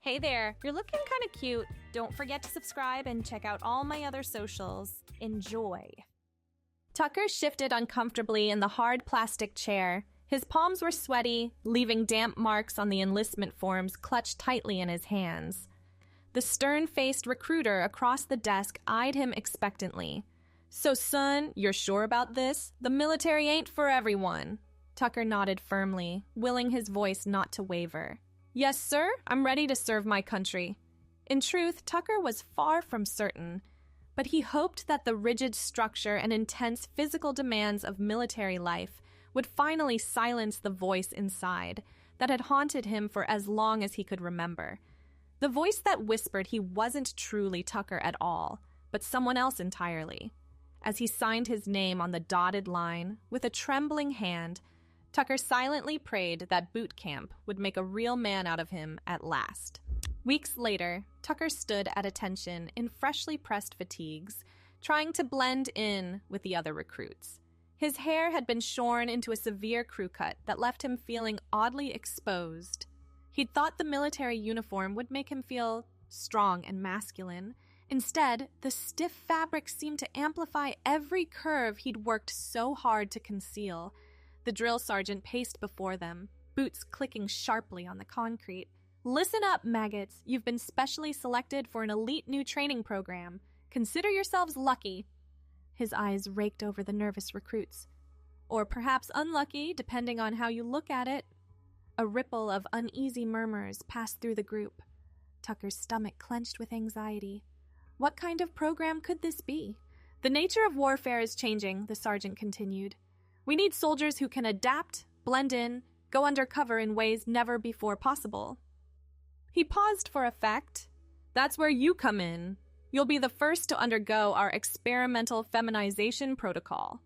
Hey there, you're looking kind of cute. Don't forget to subscribe and check out all my other socials. Enjoy. Tucker shifted uncomfortably in the hard plastic chair. His palms were sweaty, leaving damp marks on the enlistment forms clutched tightly in his hands. The stern-faced recruiter across the desk eyed him expectantly. "So, son, you're sure about this? The military ain't for everyone." Tucker nodded firmly, willing his voice not to waver. "Yes, sir, I'm ready to serve my country." In truth, Tucker was far from certain, but he hoped that the rigid structure and intense physical demands of military life would finally silence the voice inside that had haunted him for as long as he could remember. The voice that whispered he wasn't truly Tucker at all, but someone else entirely. As he signed his name on the dotted line, with a trembling hand, Tucker silently prayed that boot camp would make a real man out of him at last. Weeks later, Tucker stood at attention in freshly pressed fatigues, trying to blend in with the other recruits. His hair had been shorn into a severe crew cut that left him feeling oddly exposed. He'd thought the military uniform would make him feel strong and masculine. Instead, the stiff fabric seemed to amplify every curve he'd worked so hard to conceal. The drill sergeant paced before them, boots clicking sharply on the concrete. "Listen up, maggots. You've been specially selected for an elite new training program. Consider yourselves lucky." His eyes raked over the nervous recruits. Or perhaps unlucky, depending on how you look at it. A ripple of uneasy murmurs passed through the group. Tucker's stomach clenched with anxiety. What kind of program could this be? "The nature of warfare is changing," the sergeant continued. "We need soldiers who can adapt, blend in, go undercover in ways never before possible." He paused for effect. "That's where you come in. You'll be the first to undergo our experimental feminization protocol."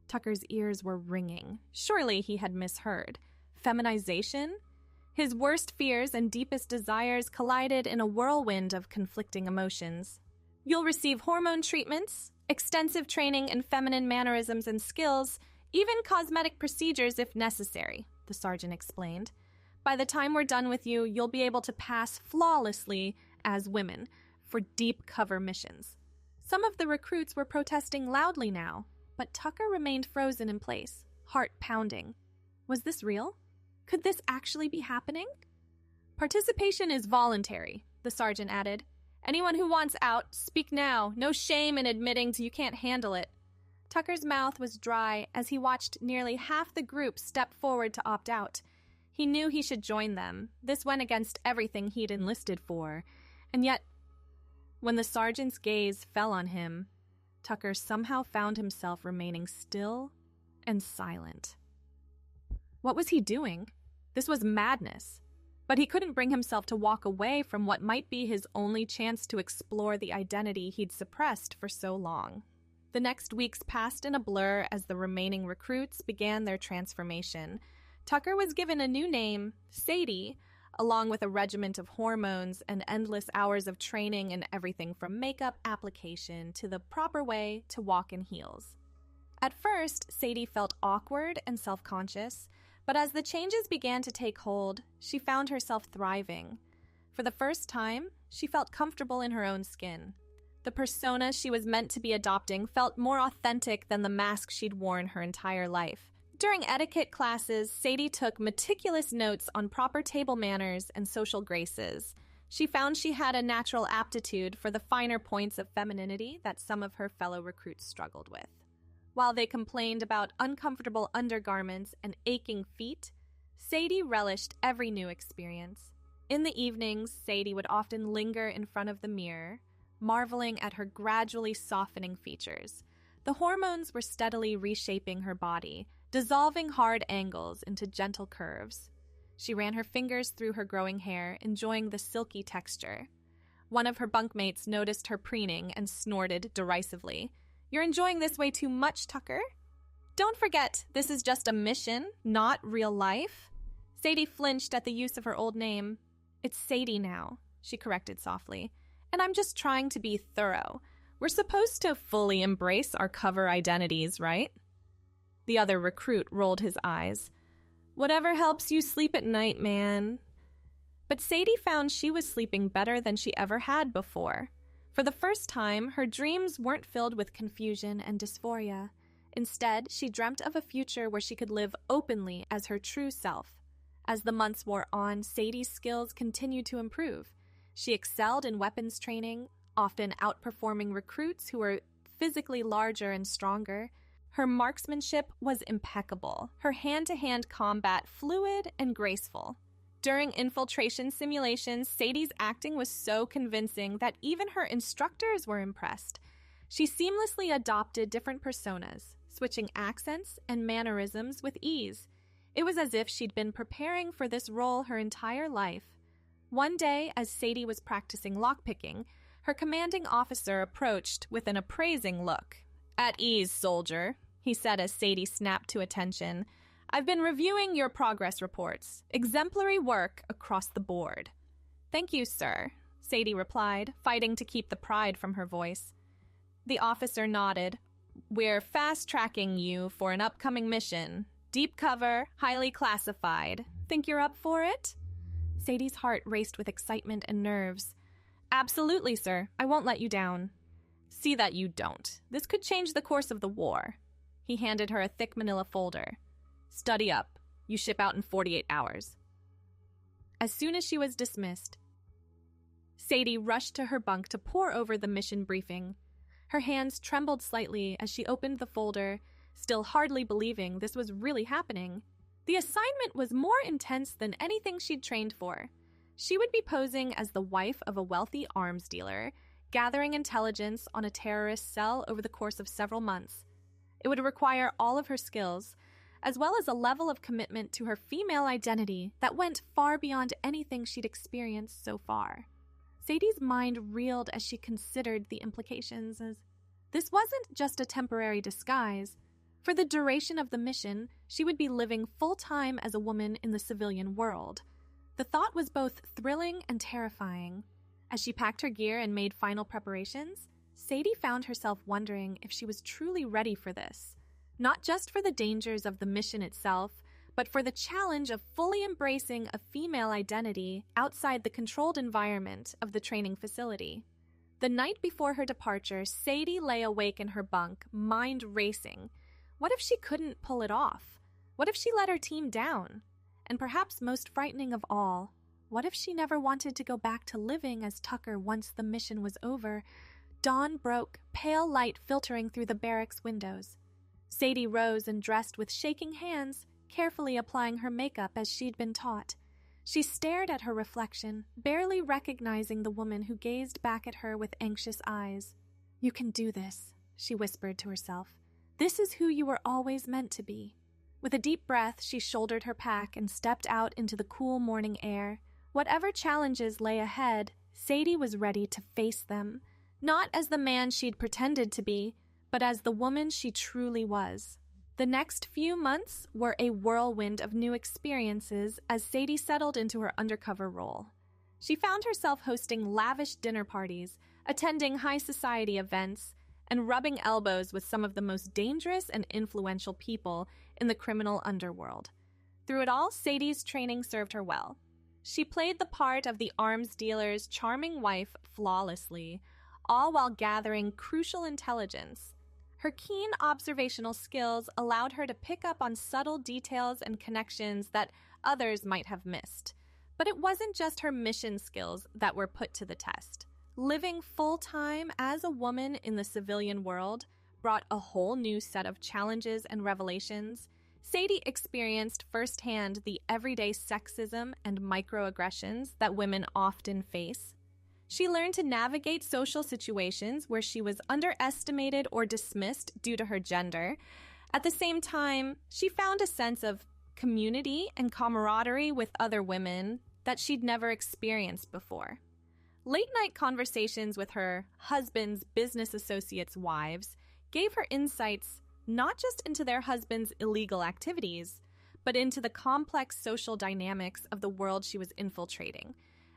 Tucker's ears were ringing. Surely he had misheard. Feminization? His worst fears and deepest desires collided in a whirlwind of conflicting emotions. "You'll receive hormone treatments, extensive training in feminine mannerisms and skills, even cosmetic procedures if necessary," the sergeant explained. "By the time we're done with you, you'll be able to pass flawlessly as women for deep cover missions." Some of the recruits were protesting loudly now, but Tucker remained frozen in place, heart pounding. Was this real? Could this actually be happening? "Participation is voluntary," the sergeant added. "Anyone who wants out, speak now. No shame in admitting you can't handle it." Tucker's mouth was dry as he watched nearly half the group step forward to opt out. He knew he should join them. This went against everything he'd enlisted for. And yet, when the sergeant's gaze fell on him, Tucker somehow found himself remaining still and silent. What was he doing? This was madness. But he couldn't bring himself to walk away from what might be his only chance to explore the identity he'd suppressed for so long. The next weeks passed in a blur as the remaining recruits began their transformation. Tucker was given a new name, Sadie, along with a regiment of hormones and endless hours of training in everything from makeup application to the proper way to walk in heels. At first, Sadie felt awkward and self-conscious, but as the changes began to take hold, she found herself thriving. For the first time, she felt comfortable in her own skin. The persona she was meant to be adopting felt more authentic than the mask she'd worn her entire life. During etiquette classes, Sadie took meticulous notes on proper table manners and social graces. She found she had a natural aptitude for the finer points of femininity that some of her fellow recruits struggled with. While they complained about uncomfortable undergarments and aching feet, Sadie relished every new experience. In the evenings, Sadie would often linger in front of the mirror, marveling at her gradually softening features. The hormones were steadily reshaping her body, dissolving hard angles into gentle curves. She ran her fingers through her growing hair, enjoying the silky texture. One of her bunkmates noticed her preening and snorted derisively. "You're enjoying this way too much, Tucker." "Don't forget, this is just a mission, not real life." Sadie flinched at the use of her old name. "It's Sadie now," she corrected softly. "And I'm just trying to be thorough. We're supposed to fully embrace our cover identities, right?" The other recruit rolled his eyes. "Whatever helps you sleep at night, man." But Sadie found she was sleeping better than she ever had before. For the first time, her dreams weren't filled with confusion and dysphoria. Instead, she dreamt of a future where she could live openly as her true self. As the months wore on, Sadie's skills continued to improve. She excelled in weapons training, often outperforming recruits who were physically larger and stronger. Her marksmanship was impeccable, her hand-to-hand combat fluid and graceful. During infiltration simulations, Sadie's acting was so convincing that even her instructors were impressed. She seamlessly adopted different personas, switching accents and mannerisms with ease. It was as if she'd been preparing for this role her entire life. One day, as Sadie was practicing lockpicking, her commanding officer approached with an appraising look. "At ease, soldier," he said as Sadie snapped to attention. "I've been reviewing your progress reports. Exemplary work across the board." "Thank you, sir," Sadie replied, fighting to keep the pride from her voice. The officer nodded. "We're fast-tracking you for an upcoming mission. Deep cover, highly classified. Think you're up for it?" Sadie's heart raced with excitement and nerves. "Absolutely, sir. I won't let you down." "See that you don't. This could change the course of the war." He handed her a thick manila folder. "Study up. You ship out in 48 hours. As soon as she was dismissed, Sadie rushed to her bunk to pore over the mission briefing. Her hands trembled slightly as she opened the folder, still hardly believing this was really happening. The assignment was more intense than anything she'd trained for. She would be posing as the wife of a wealthy arms dealer, gathering intelligence on a terrorist cell over the course of several months. It would require all of her skills, as well as a level of commitment to her female identity that went far beyond anything she'd experienced so far. Sadie's mind reeled as she considered the implications, as this wasn't just a temporary disguise. For the duration of the mission, she would be living full-time as a woman in the civilian world. The thought was both thrilling and terrifying. As she packed her gear and made final preparations, Sadie found herself wondering if she was truly ready for this. Not just for the dangers of the mission itself, but for the challenge of fully embracing a female identity outside the controlled environment of the training facility. The night before her departure, Sadie lay awake in her bunk, mind racing. What if she couldn't pull it off? What if she let her team down? And perhaps most frightening of all, what if she never wanted to go back to living as Tucker once the mission was over? Dawn broke, pale light filtering through the barracks windows. Sadie rose and dressed with shaking hands, carefully applying her makeup as she'd been taught. She stared at her reflection, barely recognizing the woman who gazed back at her with anxious eyes. "You can do this," she whispered to herself. "This is who you were always meant to be." With a deep breath, she shouldered her pack and stepped out into the cool morning air. Whatever challenges lay ahead, Sadie was ready to face them, not as the man she'd pretended to be, but as the woman she truly was. The next few months were a whirlwind of new experiences as Sadie settled into her undercover role. She found herself hosting lavish dinner parties, attending high society events, and rubbing elbows with some of the most dangerous and influential people in the criminal underworld. Through it all, Sadie's training served her well. She played the part of the arms dealer's charming wife flawlessly, all while gathering crucial intelligence. Her keen observational skills allowed her to pick up on subtle details and connections that others might have missed. But it wasn't just her mission skills that were put to the test. Living full-time as a woman in the civilian world brought a whole new set of challenges and revelations. Sadie experienced firsthand the everyday sexism and microaggressions that women often face. She learned to navigate social situations where she was underestimated or dismissed due to her gender. At the same time, she found a sense of community and camaraderie with other women that she'd never experienced before. Late-night conversations with her husband's business associates' wives gave her insights not just into their husbands' illegal activities, but into the complex social dynamics of the world she was infiltrating.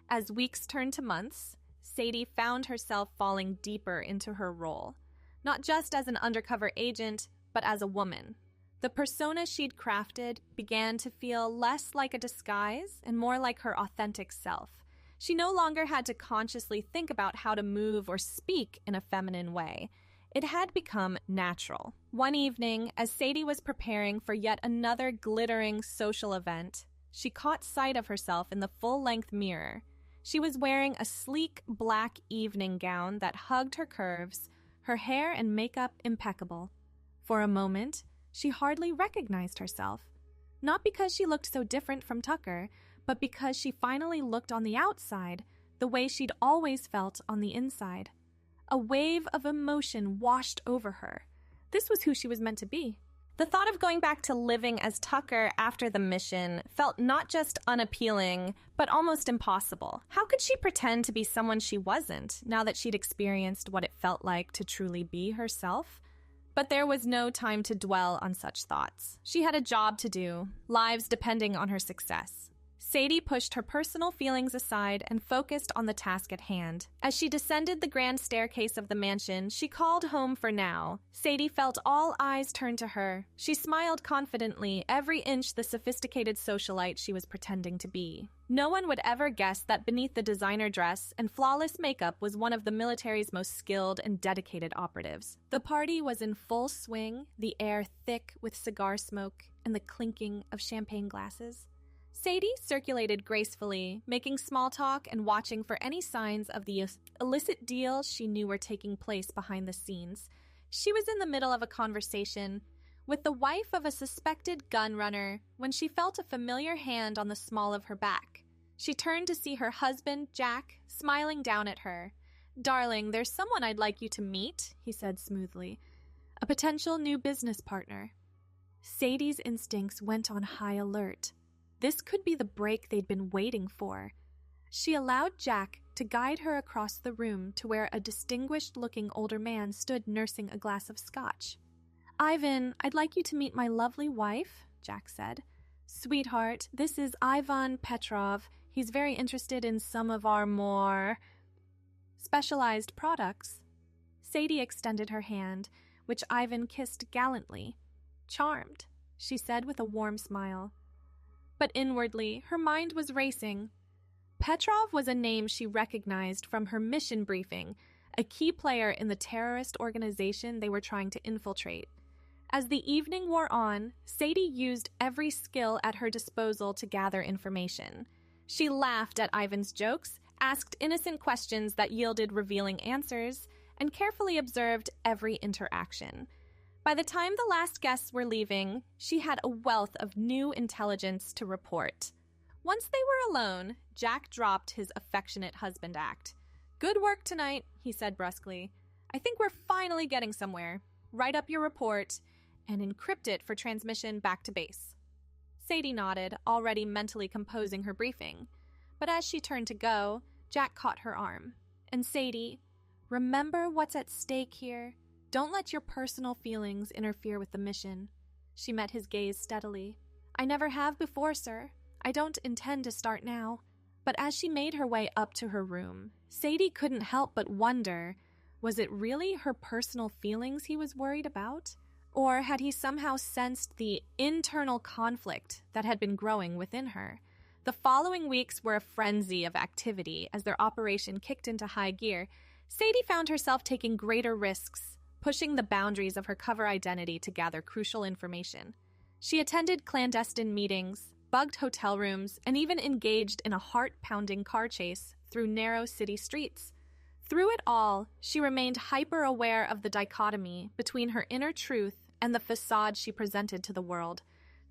As weeks turned to months, Sadie found herself falling deeper into her role, not just as an undercover agent, but as a woman. The persona she'd crafted began to feel less like a disguise and more like her authentic self. She no longer had to consciously think about how to move or speak in a feminine way. It had become natural. One evening, as Sadie was preparing for yet another glittering social event, she caught sight of herself in the full-length mirror. She was wearing a sleek black evening gown that hugged her curves, her hair and makeup impeccable. For a moment, she hardly recognized herself. Not because she looked so different from Tucker, but because she finally looked on the outside the way she'd always felt on the inside. A wave of emotion washed over her. This was who she was meant to be. The thought of going back to living as Tucker after the mission felt not just unappealing, but almost impossible. How could she pretend to be someone she wasn't, now that she'd experienced what it felt like to truly be herself? But there was no time to dwell on such thoughts. She had a job to do, lives depending on her success. Sadie pushed her personal feelings aside and focused on the task at hand. As she descended the grand staircase of the mansion, she called home for now. Sadie felt all eyes turn to her. She smiled confidently, every inch the sophisticated socialite she was pretending to be. No one would ever guess that beneath the designer dress and flawless makeup was one of the military's most skilled and dedicated operatives. The party was in full swing, the air thick with cigar smoke and the clinking of champagne glasses. Sadie circulated gracefully, making small talk and watching for any signs of the illicit deals she knew were taking place behind the scenes. She was in the middle of a conversation with the wife of a suspected gun runner when she felt a familiar hand on the small of her back. She turned to see her husband, Jack, smiling down at her. "Darling, there's someone I'd like you to meet," he said smoothly. "A potential new business partner." Sadie's instincts went on high alert. This could be the break they'd been waiting for. She allowed Jack to guide her across the room to where a distinguished-looking older man stood nursing a glass of scotch. "Ivan, I'd like you to meet my lovely wife," Jack said. "Sweetheart, this is Ivan Petrov. He's very interested in some of our more specialized products." Sadie extended her hand, which Ivan kissed gallantly. "Charmed," she said with a warm smile. But inwardly, her mind was racing. Petrov was a name she recognized from her mission briefing, a key player in the terrorist organization they were trying to infiltrate. As the evening wore on, Sadie used every skill at her disposal to gather information. She laughed at Ivan's jokes, asked innocent questions that yielded revealing answers, and carefully observed every interaction. By the time the last guests were leaving, she had a wealth of new intelligence to report. Once they were alone, Jack dropped his affectionate husband act. "Good work tonight," he said brusquely. "I think we're finally getting somewhere. Write up your report and encrypt it for transmission back to base." Sadie nodded, already mentally composing her briefing. But as she turned to go, Jack caught her arm. "And Sadie, remember what's at stake here. Don't let your personal feelings interfere with the mission." She met his gaze steadily. "I never have before, sir. I don't intend to start now." But as she made her way up to her room, Sadie couldn't help but wonder, was it really her personal feelings he was worried about? Or had he somehow sensed the internal conflict that had been growing within her? The following weeks were a frenzy of activity as their operation kicked into high gear. Sadie found herself taking greater risks, pushing the boundaries of her cover identity to gather crucial information. She attended clandestine meetings, bugged hotel rooms, and even engaged in a heart-pounding car chase through narrow city streets. Through it all, she remained hyper-aware of the dichotomy between her inner truth and the facade she presented to the world.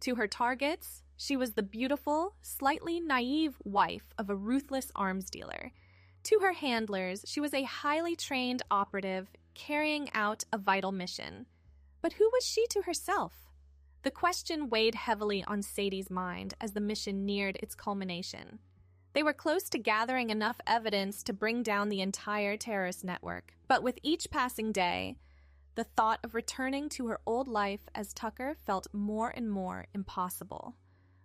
To her targets, she was the beautiful, slightly naive wife of a ruthless arms dealer. To her handlers, she was a highly trained operative carrying out a vital mission. But who was she to herself? The question weighed heavily on Sadie's mind as the mission neared its culmination. They were close to gathering enough evidence to bring down the entire terrorist network. But with each passing day, the thought of returning to her old life as Tucker felt more and more impossible.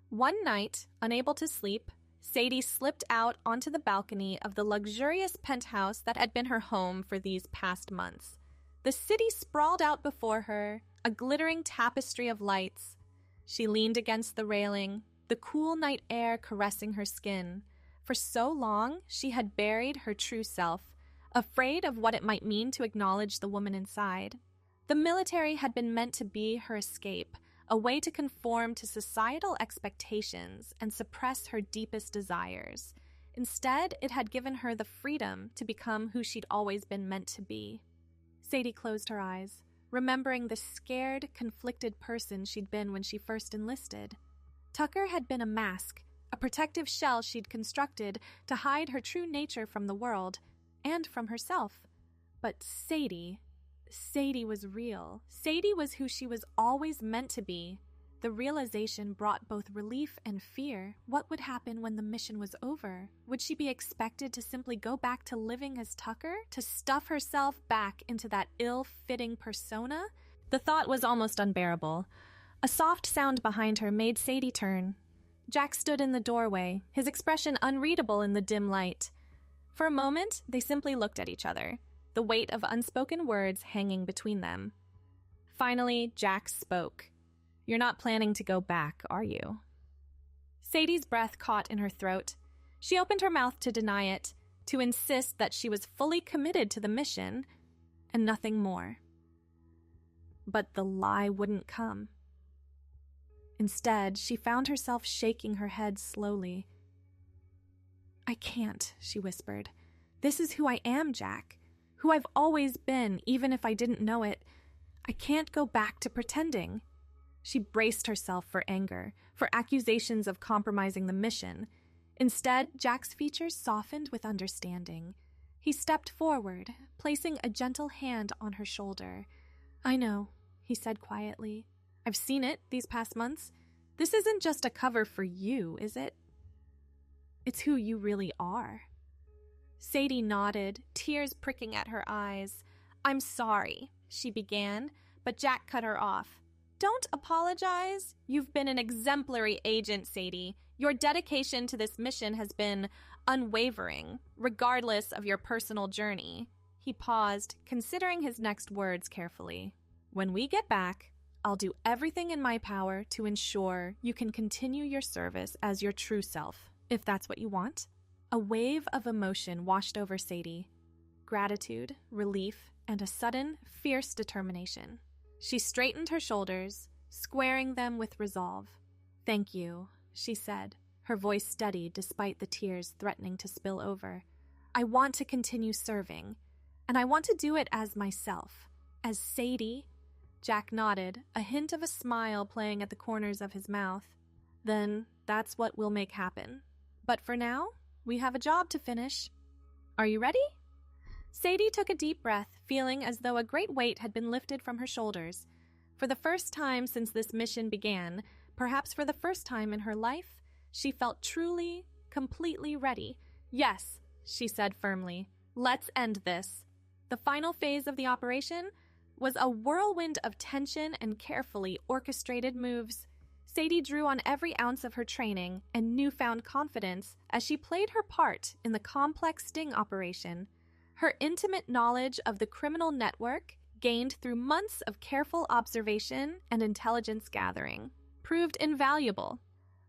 One night, unable to sleep, Sadie slipped out onto the balcony of the luxurious penthouse that had been her home for these past months. The city sprawled out before her, a glittering tapestry of lights. She leaned against the railing, the cool night air caressing her skin. For so long, she had buried her true self, afraid of what it might mean to acknowledge the woman inside. The military had been meant to be her escape, a way to conform to societal expectations and suppress her deepest desires. Instead, it had given her the freedom to become who she'd always been meant to be. Sadie closed her eyes, remembering the scared, conflicted person she'd been when she first enlisted. Tucker had been a mask, a protective shell she'd constructed to hide her true nature from the world and from herself. But Sadie was real. Sadie was who she was always meant to be. The realization brought both relief and fear. What would happen when the mission was over? Would she be expected to simply go back to living as Tucker? To stuff herself back into that ill-fitting persona? The thought was almost unbearable. A soft sound behind her made Sadie turn. Jack stood in the doorway, his expression unreadable in the dim light. For a moment, they simply looked at each other, the weight of unspoken words hanging between them. Finally, Jack spoke. "You're not planning to go back, are you?" Sadie's breath caught in her throat. She opened her mouth to deny it, to insist that she was fully committed to the mission, and nothing more. But the lie wouldn't come. Instead, she found herself shaking her head slowly. "I can't," she whispered. "This is who I am, Jack. Who I've always been, even if I didn't know it. I can't go back to pretending." She braced herself for anger, for accusations of compromising the mission. Instead, Jack's features softened with understanding. He stepped forward, placing a gentle hand on her shoulder. "I know," he said quietly. "I've seen it these past months. This isn't just a cover for you, is it? It's who you really are." Sadie nodded, tears pricking at her eyes. "I'm sorry," she began, but Jack cut her off. "Don't apologize. You've been an exemplary agent, Sadie. Your dedication to this mission has been unwavering, regardless of your personal journey." He paused, considering his next words carefully. "When we get back, I'll do everything in my power to ensure you can continue your service as your true self, if that's what you want." A wave of emotion washed over Sadie. Gratitude, relief, and a sudden, fierce determination. She straightened her shoulders, squaring them with resolve. "Thank you," she said, her voice steady despite the tears threatening to spill over. "I want to continue serving, and I want to do it as myself, as Sadie." Jack nodded, a hint of a smile playing at the corners of his mouth. "Then that's what we'll make happen. But for now, we have a job to finish. Are you ready?" Sadie took a deep breath, feeling as though a great weight had been lifted from her shoulders. For the first time since this mission began, perhaps for the first time in her life, she felt truly, completely ready. "Yes," she said firmly. "Let's end this." The final phase of the operation was a whirlwind of tension and carefully orchestrated moves. Sadie drew on every ounce of her training and newfound confidence as she played her part in the complex sting operation. Her intimate knowledge of the criminal network, gained through months of careful observation and intelligence gathering, proved invaluable.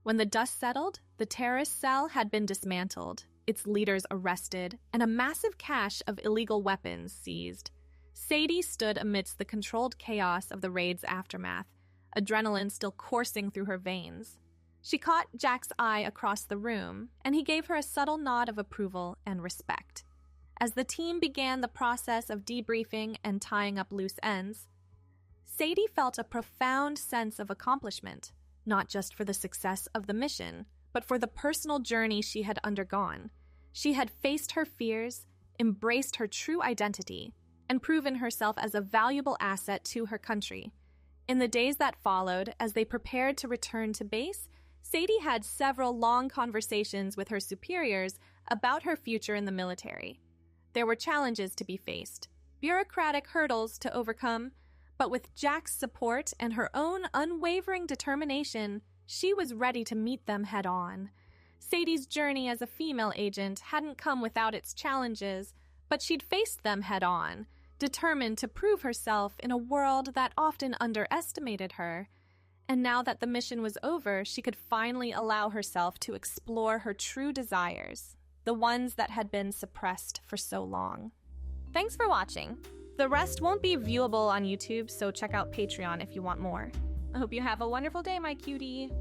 When the dust settled, the terrorist cell had been dismantled, its leaders arrested, and a massive cache of illegal weapons seized. Sadie stood amidst the controlled chaos of the raid's aftermath, adrenaline still coursing through her veins. She caught Jack's eye across the room, and he gave her a subtle nod of approval and respect. As the team began the process of debriefing and tying up loose ends, Sadie felt a profound sense of accomplishment, not just for the success of the mission, but for the personal journey she had undergone. She had faced her fears, embraced her true identity, and proven herself as a valuable asset to her country. In the days that followed, as they prepared to return to base, Sadie had several long conversations with her superiors about her future in the military. There were challenges to be faced, bureaucratic hurdles to overcome, but with Jack's support and her own unwavering determination, she was ready to meet them head-on. Sadie's journey as a female agent hadn't come without its challenges, but she'd faced them head-on, determined to prove herself in a world that often underestimated her. And now that the mission was over, she could finally allow herself to explore her true desires, the ones that had been suppressed for so long. Thanks for watching. The rest won't be viewable on YouTube, so check out Patreon if you want more. I hope you have a wonderful day, my cutie.